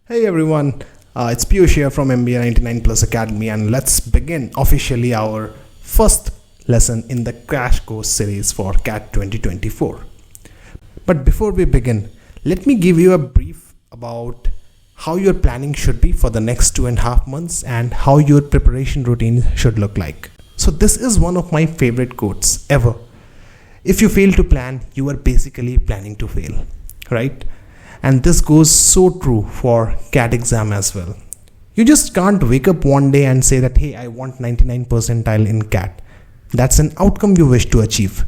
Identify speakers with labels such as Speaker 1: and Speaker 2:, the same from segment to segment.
Speaker 1: Hey everyone, it's Piyush here from MBA 99 Plus Academy, and let's begin officially our first lesson in the Crash Course series for CAT 2024. But before we begin, let me give you a brief about how your planning should be for the next 2.5 months and how your preparation routine should look like. So this is one of my favorite quotes ever. If you fail to plan, you are basically planning to fail, right? And this goes so true for CAT exam as well. You just can't wake up one day and say that, hey, I want 99 percentile in CAT. That's an outcome you wish to achieve.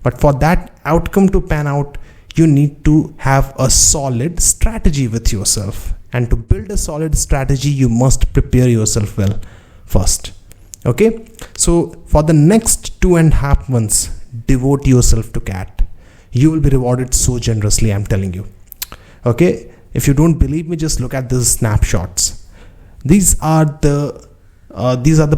Speaker 1: But for that outcome to pan out, you need to have a solid strategy with yourself. And to build a solid strategy, you must prepare yourself well first. Okay? So for the next 2.5 months, devote yourself to CAT. You will be rewarded so generously, I'm telling you. Okay, if you don't believe me, just look at these snapshots. These are the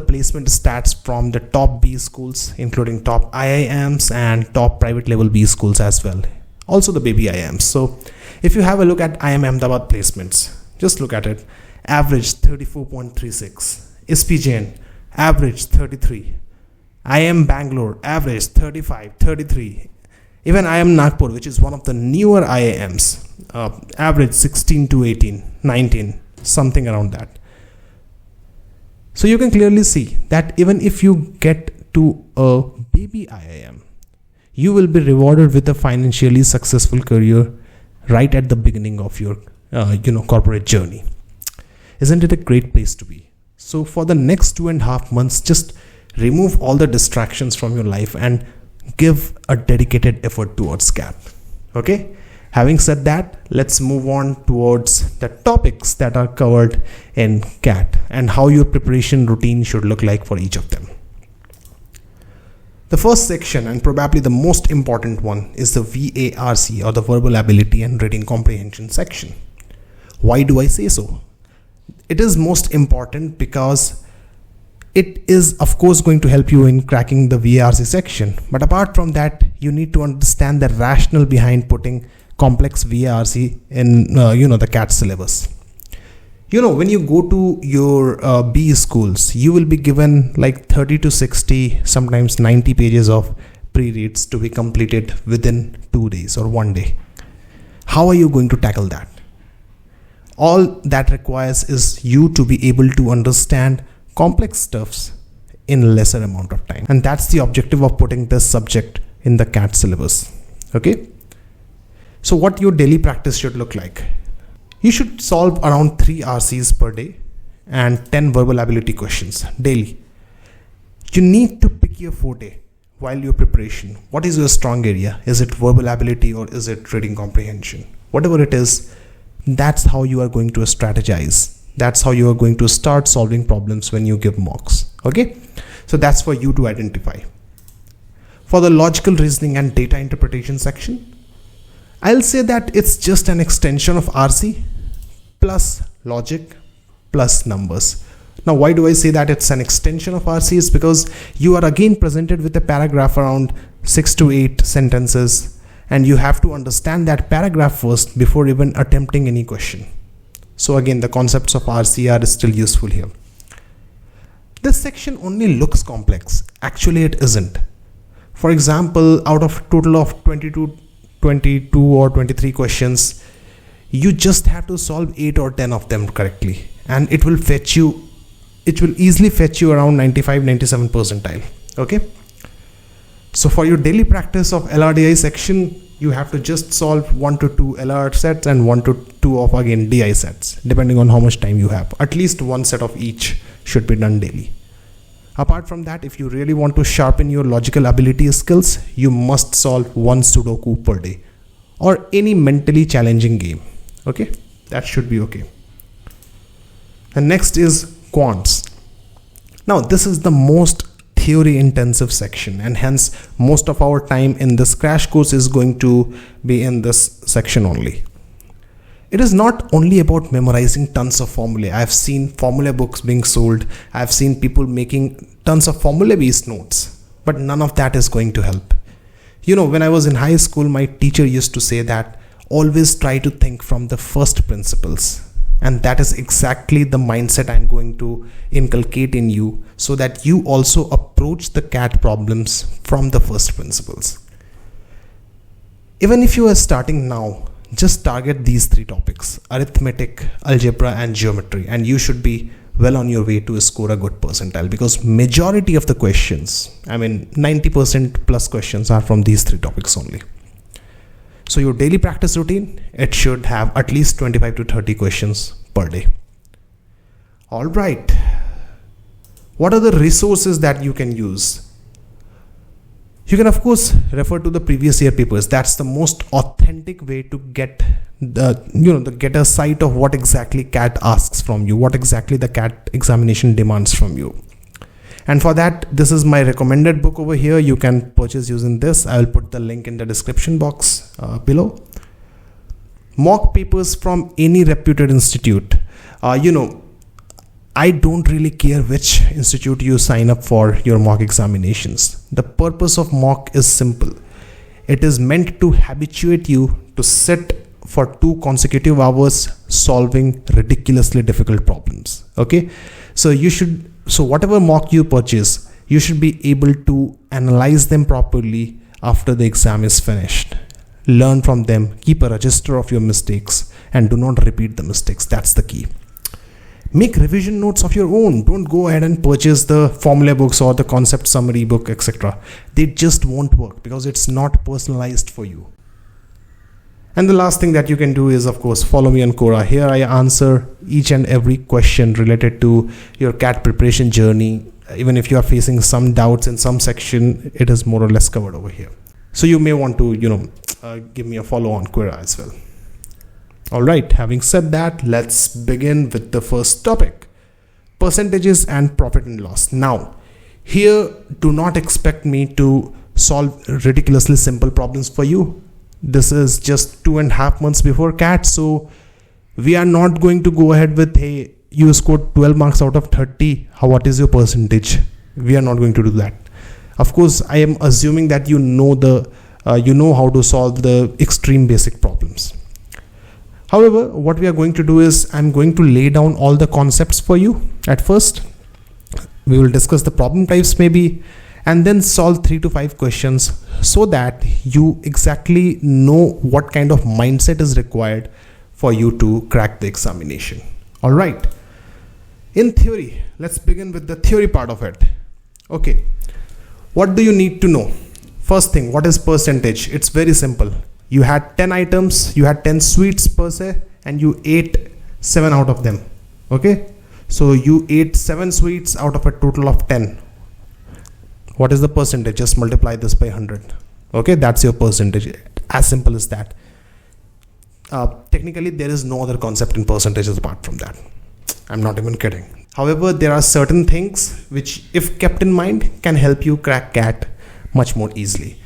Speaker 1: placement stats from the top B schools, including top IIMs and top private level B schools as well. Also the baby IIMs. So if you have a look at IIM Ahmedabad placements, just look at it. Average 34.36. SPJN average 33. IIM Bangalore average 35, 33. Even IIM Nagpur, which is one of the newer IIMs, average 16 to 18, 19, something around that. So you can clearly see that even if you get to a baby IIM, you will be rewarded with a financially successful career right at the beginning of your corporate journey. Isn't it a great place to be? So for the next 2.5 months, just remove all the distractions from your life and give a dedicated effort towards CAT. Okay? Having said that, let's move on towards the topics that are covered in CAT and how your preparation routine should look like for each of them. The first section, and probably the most important one, is the VARC, or the Verbal Ability and Reading Comprehension section. Why do I say so? It is most important because it is of course going to help you in cracking the VARC section. But apart from that, you need to understand the rationale behind putting complex VARC in the CAT syllabus. When you go to your B schools, you will be given like 30 to 60, sometimes 90 pages of pre-reads to be completed within 2 days or 1 day. How are you going to tackle that? All that requires is you to be able to understand complex stuffs in lesser amount of time, and that's the objective of putting this subject in the CAT syllabus. Okay, so what your daily practice should look like: you should solve around 3 RCs per day and 10 verbal ability questions daily. You need to pick your forte while your preparation. What is your strong area? Is it verbal ability or is it reading comprehension? Whatever it is, that's how you are going to strategize. That's how you are going to start solving problems when you give mocks. Okay, so that's for you to identify. For the logical reasoning and data interpretation section, I'll say that it's just an extension of RC plus logic plus numbers. Now, why do I say that it's an extension of RC? Is because you are again presented with a paragraph around 6 to 8 sentences, and you have to understand that paragraph first before even attempting any question. So again, the concepts of RC are still useful here. This section only looks complex. Actually, it isn't. For example, out of total of 22 or 23 questions, you just have to solve 8 or 10 of them correctly, and it will easily fetch you around 95, 97 percentile. Okay. So for your daily practice of LRDI section, you have to just solve 1 to 2 LR sets and 1 to 2 of again DI sets, depending on how much time you have. At least 1 set of each should be done daily. Apart from that, if you really want to sharpen your logical ability skills, you must solve 1 Sudoku per day or any mentally challenging game. Okay, that should be okay. And next is quants. Now, this is the most theory intensive section, and hence most of our time in this crash course is going to be in this section only. It is not only about memorizing tons of formulae. I've seen formula books being sold. I've seen people making tons of formula based notes, but none of that is going to help. When I was in high school, my teacher used to say that always try to think from the first principles And that is exactly the mindset I'm going to inculcate in you, so that you also approach the CAT problems from the first principles. Even if you are starting now, just target these 3 topics: arithmetic, algebra, and geometry, and you should be well on your way to score a good percentile, because majority of the questions, 90% plus questions, are from these 3 topics only. So your daily practice routine, it should have at least 25 to 30 questions per day. All right. What are the resources that you can use? You can of course refer to the previous year papers. That's the most authentic way to get get a sight of what exactly CAT asks from you, what exactly the CAT examination demands from you. And for that, this is my recommended book over here. You can purchase using this. I will put the link in the description box below. Mock papers from any reputed institute. I don't really care which institute you sign up for your mock examinations. The purpose of mock is simple. It is meant to habituate you to sit for 2 consecutive hours solving ridiculously difficult problems. Okay, so whatever mock you purchase, you should be able to analyze them properly after the exam is finished. Learn from them, keep a register of your mistakes, and do not repeat the mistakes. That's the key. Make revision notes of your own. Don't go ahead and purchase the formula books or the concept summary book, etc. They just won't work because it's not personalized for you. And the last thing that you can do is, of course, follow me on Quora. Here I answer each and every question related to your CAT preparation journey. Even if you are facing some doubts in some section, it is more or less covered over here. So you may want to, give me a follow on Quora as well. All right, having said that, let's begin with the first topic: percentages and profit and loss. Now, here, do not expect me to solve ridiculously simple problems for you. This is just 2.5 months before CAT, so we are not going to go ahead with, hey, you scored 12 marks out of 30. What is your percentage? We are not going to do that. Of course, I am assuming that you know how to solve the extreme basic problems. However, what we are going to do is, I'm going to lay down all the concepts for you at first. We will discuss the problem types maybe, and then solve 3 to 5 questions so that you exactly know what kind of mindset is required for you to crack the examination. All right. In theory, let's begin with the theory part of it. Okay. What do you need to know? First thing, what is percentage? It's very simple. You had 10 items, you had 10 sweets per se, and you ate 7 out of them. Okay. So you ate 7 sweets out of a total of 10. What is the percentage? Just multiply this by 100. Okay, that's your percentage. As simple as that. Technically, there is no other concept in percentages apart from that. I'm not even kidding. However, there are certain things which, if kept in mind, can help you crack CAT much more easily.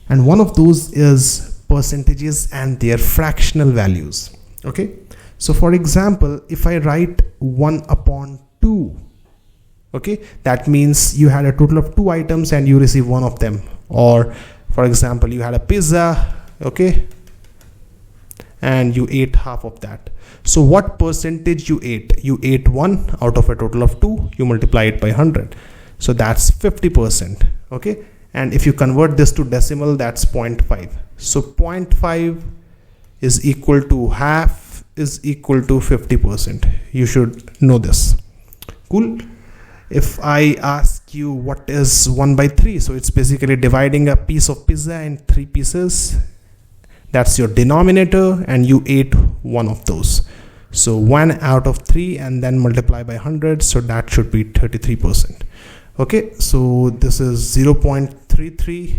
Speaker 1: And one of those is percentages and their fractional values. Okay, so for example, if I write 1 upon 2, okay, that means you had a total of 2 items and you receive 1 of them. Or for example, you had a pizza, okay, and you ate half of that. So what percentage you ate? You ate 1 out of a total of 2, you multiply it by 100. So that's 50%, okay. And if you convert this to decimal, that's 0.5. So 0.5 is equal to half is equal to 50%. You should know this. Cool. If I ask you what is 1 by 3, so it's basically dividing a piece of pizza in 3 pieces. That's your denominator, and you ate 1 of those. So 1 out of 3 and then multiply by 100. So that should be 33%. Okay, so this is 0.33.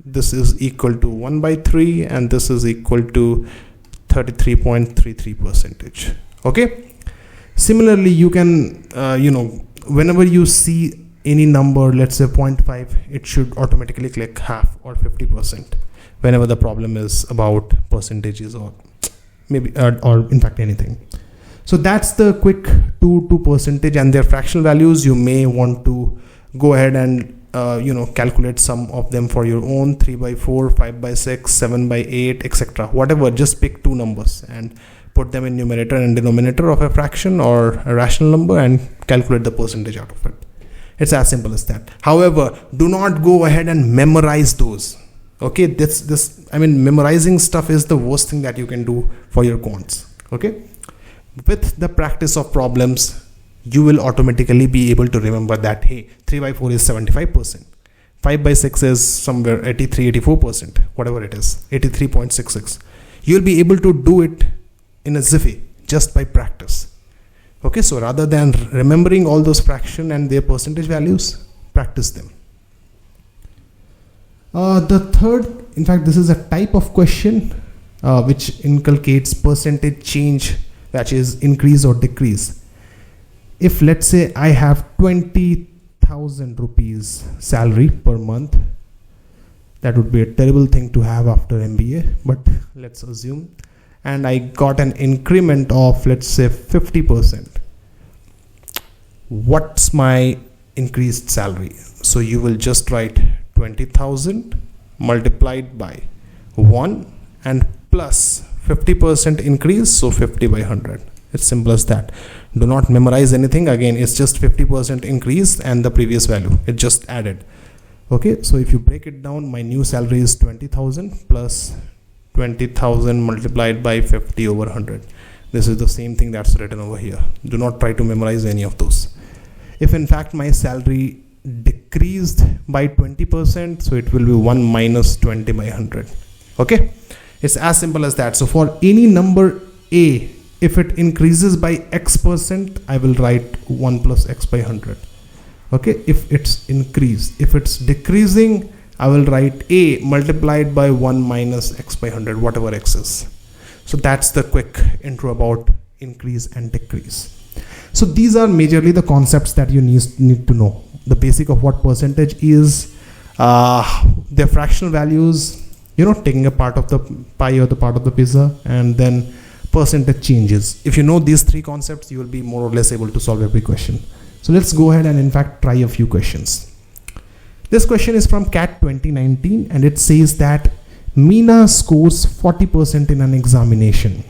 Speaker 1: This is equal to 1 by 3, and this is equal to 33.33%. Okay. Similarly, you can, whenever you see any number, let's say 0.5, it should automatically click half or 50% whenever the problem is about percentages or maybe, or in fact anything. So that's the quick to percentage and their fractional values. You may want to go ahead and calculate some of them for your own: 3 by 4, 5 by 6, 7 by 8, etc. Whatever, just pick 2 numbers and put them in numerator and denominator of a fraction or a rational number and calculate the percentage out of it. It's as simple as that. However, do not go ahead and memorize those. Okay, memorizing stuff is the worst thing that you can do for your quants. Okay, with the practice of problems, you will automatically be able to remember that, hey, 3 by 4 is 75%, 5 by 6 is somewhere 84%, whatever it is, 83.66. You'll be able to do it in a jiffy just by practice. Okay, so rather than remembering all those fraction and their percentage values, practice them. The third, in fact, this is a type of question which inculcates percentage change, that is increase or decrease. If let's say I have 20,000 rupees salary per month, that would be a terrible thing to have after MBA, but let's assume, and I got an increment of, let's say, 50%. What's my increased salary? So you will just write 20,000 multiplied by 1 and plus 50% increase, so 50 by 100. It's simple as that. Do not memorize anything. Again, it's just 50% increase and the previous value. It just added. Okay, so if you break it down, my new salary is 20,000 plus 20,000 multiplied by 50 over 100. This is the same thing that's written over here. Do not try to memorize any of those. If in fact my salary decreased by 20%, so it will be 1 minus 20 by 100. Okay, it's as simple as that. So for any number A, if it increases by X%, I will write 1 plus X by 100. Okay, if it's increased. If it's decreasing, I will write A multiplied by 1 minus X by 100, whatever X is. So that's the quick intro about increase and decrease. So these are majorly the concepts that you need to know. The basic of what percentage is, their fractional values, taking a part of the pie or the part of the pizza, and then percentage changes. If you know these three concepts, you will be more or less able to solve every question. So let's go ahead and in fact try a few questions. This question is from CAT 2019 and it says that Meena scores 40% in an examination.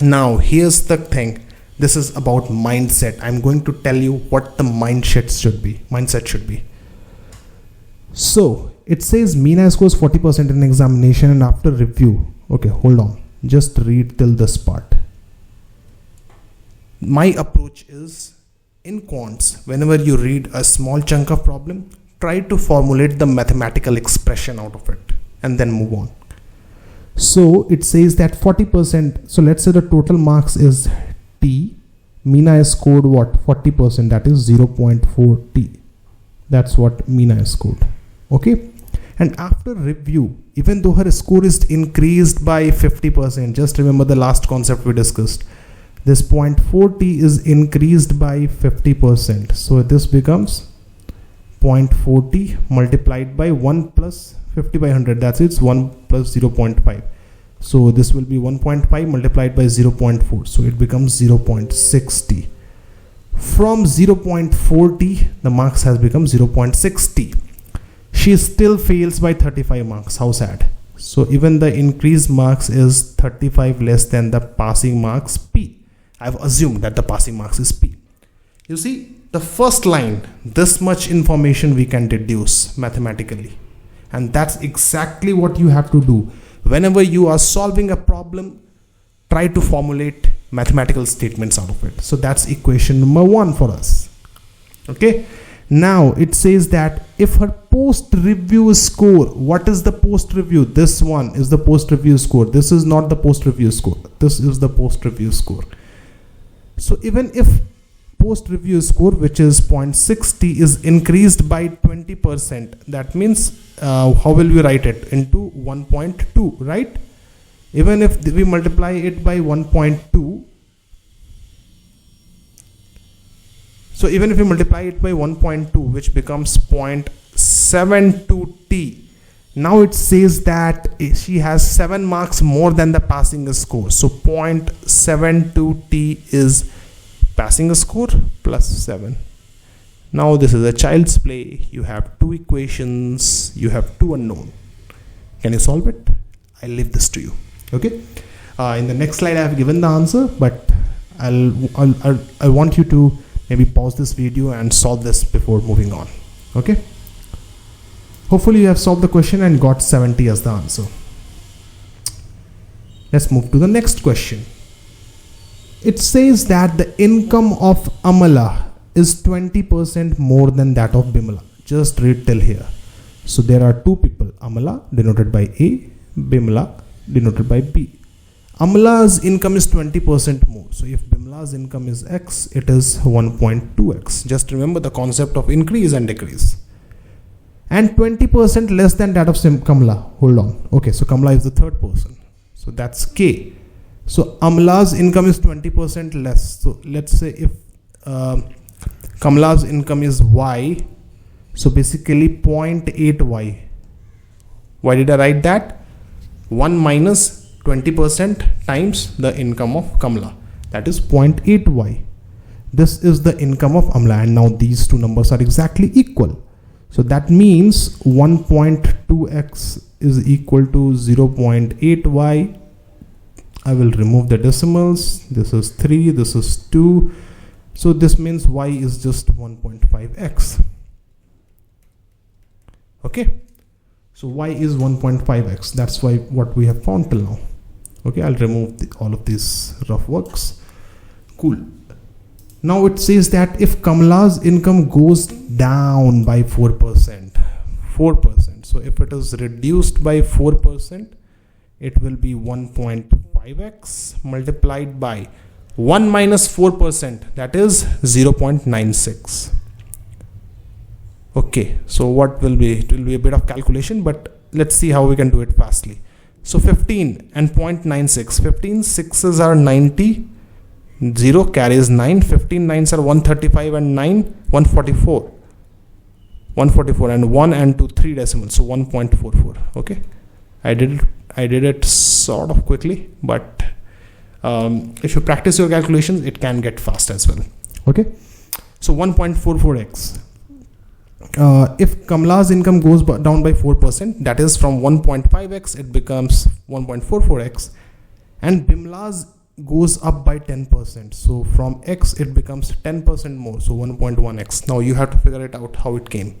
Speaker 1: Now here's the thing. This is about mindset. I'm going to tell you what the mindset should be. So it says Meena scores 40% in an examination and after review. Okay, hold on. Just read till this part. My approach is, in quants, whenever you read a small chunk of problem, try to formulate the mathematical expression out of it and then move on. So it says that 40%, so let's say the total marks is T. Meena has scored what? 40%, that is 0.4 T. That's what Meena has scored. Okay. And after review, even though her score is increased by 50%, just remember the last concept we discussed. This 0.4 T is increased by 50%. So this becomes 0.4 T multiplied by 1 plus 50 by 100. That's it, 1 plus 0.5. So this will be 1.5 multiplied by 0.4. So it becomes 0.6 T. From 0.4 T, the marks has become 0.6 T. She still fails by 35 marks. How sad. So even the increased marks is 35 less than the passing marks P. I've assumed that the passing marks is P. You see, the first line, this much information we can deduce mathematically. And that's exactly what you have to do. Whenever you are solving a problem, try to formulate mathematical statements out of it. So that's equation number 1 for us. Okay. Now it says that if her post-review score, what is the post-review? This one is the post-review score. This is not the post-review score. This is the post-review score. So even if post-review score, which is 0.60, is increased by 20%, that means how will we write it? Into 1.2, right? Even if we multiply it by 1.2, so even if we multiply it by 1.2, which becomes 0.72 T, now it says that she has 7 marks more than the passing score. So 0.72 T is passing score plus 7. Now this is a child's play. You have 2 equations, you have 2 unknown. Can you solve it? I'll leave this to you. Okay. In the next slide I have given the answer, but I want you to maybe pause this video and solve this before moving on. Okay, hopefully you have solved the question and got 70 as the answer. Let's move to the next question. It says that the income of Amala is 20% more than that of Bimala. Just read till here. So there are two people, Amala denoted by A, Bimala denoted by B. Amala's income is 20% more. So if Bimala's income is X, it is 1.2x. Just remember the concept of increase and decrease. And 20% less than that of Kamala. Hold on. Okay, so Kamala is the third person. So that's K. So Amala's income is 20% less. So let's say if Kamala's income is Y, so basically 0.8Y. Why did I write that? 1 minus 20% times the income of Kamala. That is 0.8Y. This is the income of Amala, and now these two numbers are exactly equal. So that means 1.2x is equal to 0.8y. I will remove the decimals. This is 3, this is 2. So this means y is just 1.5x. Okay. So y is 1.5x. That's why what we have found till now. Okay, I'll remove all of these rough works. Cool. Now it says that if Kamala's income goes down by 4%, so if it is reduced by 4%, it will be 1.5x multiplied by 1 minus 4%, that is 0.96. Okay, so what will be, it will be a bit of calculation, but let's see how we can do it fastly. So 15 and 0.96, 15 6s are 90, 0 carries 9, 15 9s are 135 and 9 144, 144 and 1 and 2 3 decimals, so 1.44. Okay, I did it sort of quickly, but if you practice your calculations, it can get fast as well. Okay, so 1.44x. If Kamala's income goes down by 4%, that is from 1.5x, it becomes 1.44x, and Bimala's goes up by 10%. So from x, it becomes 10% more, so 1.1x. Now you have to figure it out how it came.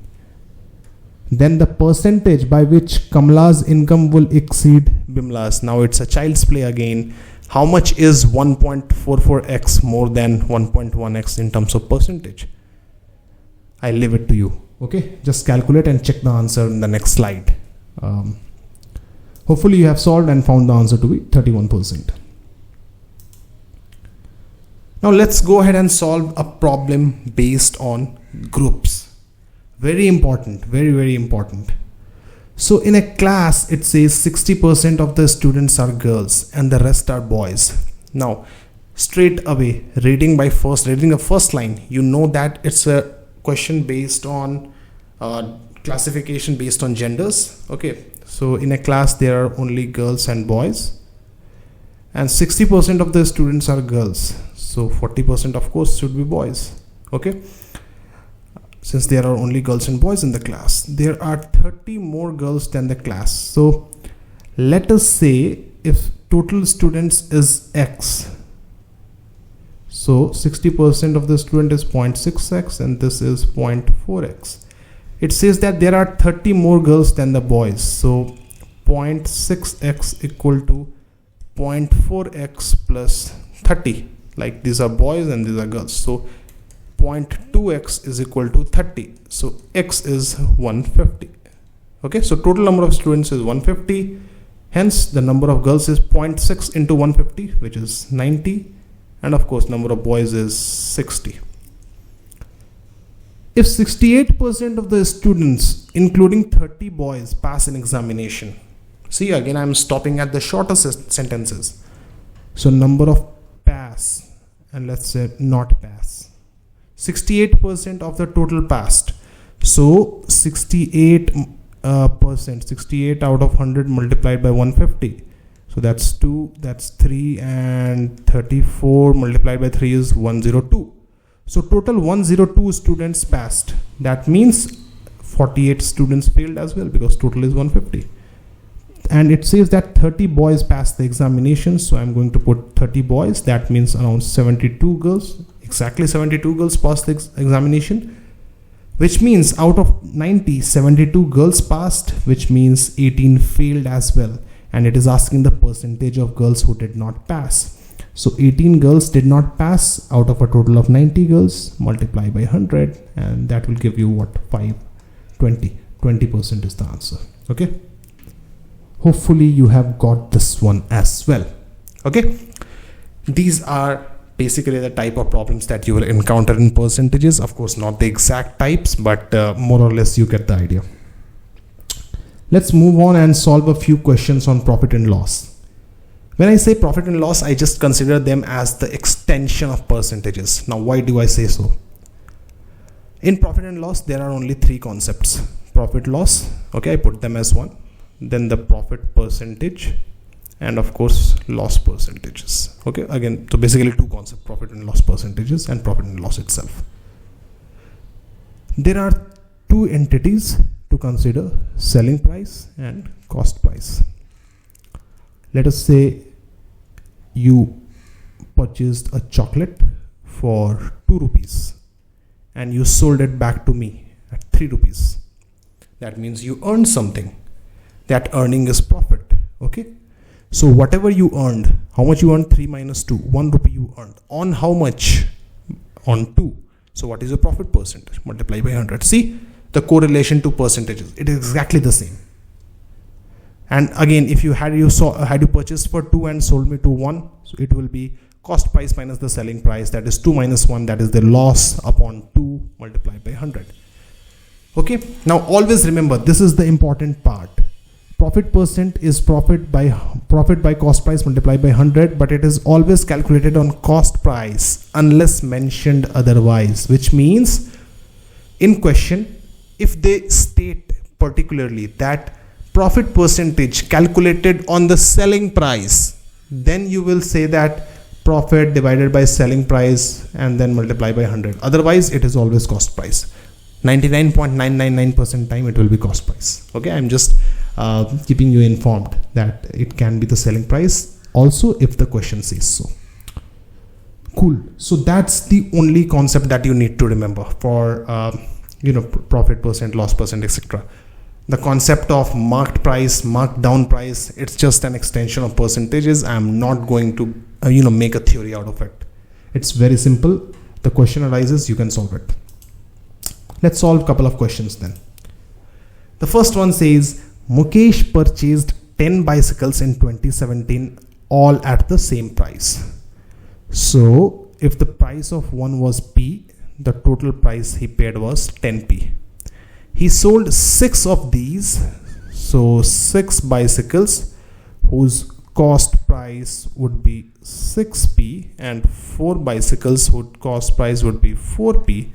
Speaker 1: Then the percentage by which Kamala's income will exceed Bimala's. Now it's a child's play again. How much is 1.44x more than 1.1x in terms of percentage? I leave it to you. Okay, just calculate and check the answer in the next slide. Hopefully you have solved and found the answer to be 31%. Now let's go ahead and solve a problem based on groups. Very important, very, very important. So in a class, it says 60% of the students are girls and the rest are boys. Now, straight away, reading the first line, you know that it's a question based on classification based on genders. Okay, so in a class, there are only girls and boys. And 60% of the students are girls. So 40% of course should be boys. Okay, since there are only girls and boys in the class, there are 30 more girls than the class. So let us say if total students is x, so 60% of the student is 0.6x and this is 0.4x. It says that there are 30 more girls than the boys. So 0.6x equal to 0.4x plus 30. Like these are boys and these are girls. So 0.2x is equal to 30. So x is 150. Okay, so total number of students is 150. Hence the number of girls is 0.6 into 150, which is 90. And of course number of boys is 60. If 68% of the students, including 30 boys, pass an examination. See, again I'm stopping at the shortest sentences. So number of pass, and let's say not pass. 68% of the total passed. So 68%, 68 out of 100 multiplied by 150. So that's 2, that's 3, and 34 multiplied by 3 is 102. So total 102 students passed. That means 48 students failed as well, because total is 150. and it says that 30 boys passed the examination, so I'm going to put 30 boys. That means around 72 girls, exactly 72 girls passed the examination, which means out of 90, 72 girls passed, which means 18 failed as well. And it is asking the percentage of girls who did not pass. So 18 girls did not pass out of a total of 90 girls, multiply by 100, and that will give you what? 20% is the answer. Okay. Hopefully you have got this one as well. Okay. These are basically the type of problems that you will encounter in percentages. Of course, not the exact types, but more or less you get the idea. Let's move on and solve a few questions on profit and loss. When I say profit and loss, I just consider them as the extension of percentages. Now, why do I say so? In profit and loss, there are only three concepts. Profit loss, okay, I put them as one. Then the profit percentage, and of course loss percentages. Okay, again, so basically two concepts: profit and loss percentages and profit and loss itself. There are two entities to consider: selling price and cost price. Let us say you purchased a chocolate for 2 rupees and you sold it back to me at 3 rupees. That means you earned something. That earning is profit. Okay. So whatever you earned, how much you earned? 3 minus 2, 1 rupee you earned. On how much? On 2. So what is your profit percentage? Multiply by 100. See the correlation to percentages. It is exactly the same. And again, if you had you purchased for 2 and sold me to 1, so it will be cost price minus the selling price. That is 2 minus 1. That is the loss upon 2 multiplied by 100. Okay. Now always remember, this is the important part. Profit percent is profit by cost price multiplied by 100, but it is always calculated on cost price unless mentioned otherwise, which means in question, if they state particularly that profit percentage calculated on the selling price, then you will say that profit divided by selling price and then multiply by 100. Otherwise, it is always cost price. 99.999% time it will be cost price. Okay, I'm just keeping you informed that it can be the selling price also if the question says so. Cool. So that's the only concept that you need to remember for profit percent, loss percent, etc. The concept of marked price, marked down price, it's just an extension of percentages. I'm not going to make a theory out of it. It's very simple. The question arises, you can solve it. Let's solve a couple of questions then. The first one says Mukesh purchased 10 bicycles in 2017 all at the same price. So if the price of one was P, the total price he paid was 10p. He sold 6 of these, so 6 bicycles whose cost price would be 6p and 4 bicycles whose cost price would be 4p.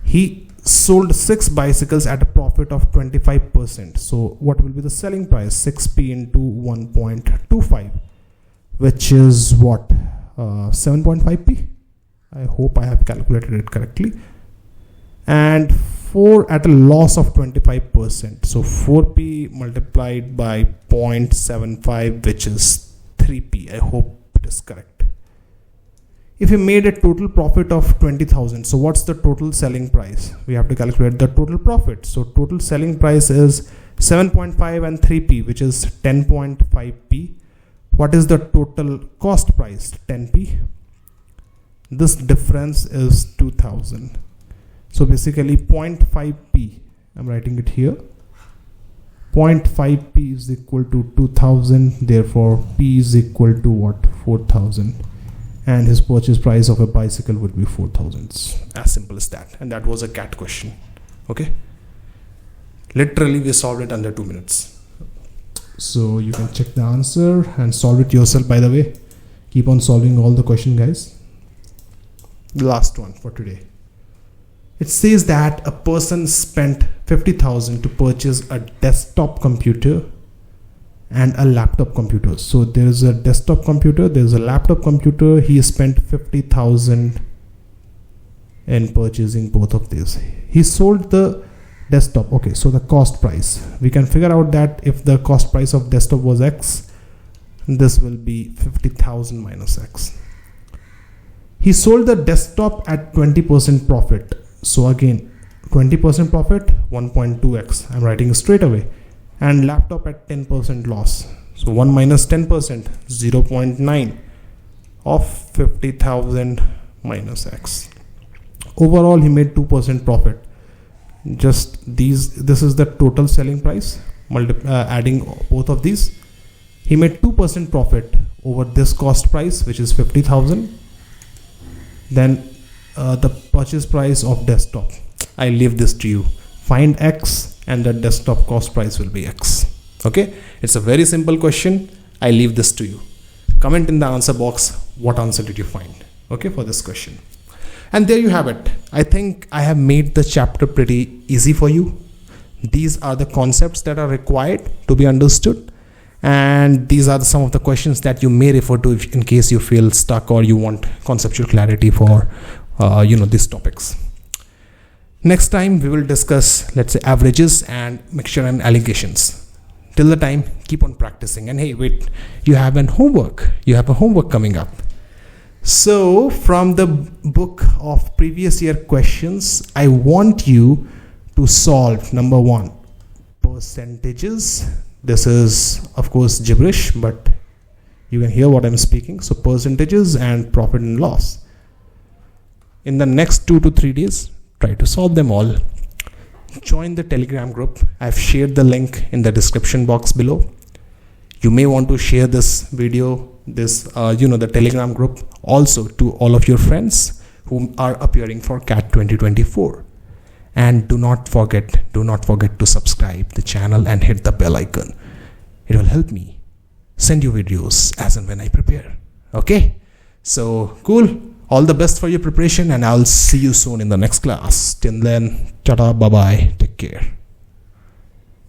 Speaker 1: He sold 6 bicycles at a profit of 25%. So what will be the selling price? 6p into 1.25, which is what? 7.5p. I hope I have calculated it correctly. And 4 at a loss of 25%. So 4p multiplied by 0.75, which is 3p. I hope it is correct. If he made a total profit of 20,000, so what's the total selling price? We have to calculate the total profit. So total selling price is 7.5 and 3p, which is 10.5p. What is the total cost price? 10p. This difference is 2,000. So basically 0.5p, I'm writing it here. 0.5p is equal to 2,000. Therefore, p is equal to what? 4,000. And his purchase price of a bicycle would be 4,000. As simple as that. And that was a cat question. Okay. Literally, we solved it under 2 minutes. So you can check the answer and solve it yourself, by the way. Keep on solving all the questions, guys. The last one for today. It says that a person spent 50,000 to purchase a desktop computer and a laptop computer. So there is a desktop computer, there is a laptop computer. He spent 50,000 in purchasing both of these. He sold the desktop. Okay, so the cost price, we can figure out that if the cost price of desktop was X, this will be 50,000 minus X. He sold the desktop at 20% profit. So again, 20% profit, 1.2x. I'm writing straight away. And laptop at 10% loss. So 1 minus 10%, 0.9 of 50,000 minus X. Overall, he made 2% profit. Just these, this is the total selling price. Adding both of these, he made 2% profit over this cost price, which is 50,000. Then the purchase price of desktop, I leave this to you. Find X and the desktop cost price will be X. Okay, it's a very simple question. I leave this to you. Comment in the answer box what answer did you find, okay, for this question. And there you have it. I think I have made the chapter pretty easy for you. These are the concepts that are required to be understood, and these are some of the questions that you may refer to in case you feel stuck or you want conceptual clarity for these topics. Next time we will discuss, let's say, averages and mixture and allegations. Till the time, keep on practicing. And hey, wait, you have a homework coming up. So from the book of previous year questions, I want you to solve number 1, percentages. This is of course gibberish, but you can hear what I'm speaking. So percentages and profit and loss. In the next 2 to 3 days, try to solve them all. Join the Telegram group. I've shared the link in the description box below. You may want to share this video, the Telegram group also to all of your friends who are appearing for CAT 2024. And do not forget to subscribe the channel and hit the bell icon. It will help me send you videos as and when I prepare. Okay, so cool. All the best for your preparation, and I'll see you soon in the next class. Till then, ta-ta, bye-bye, take care.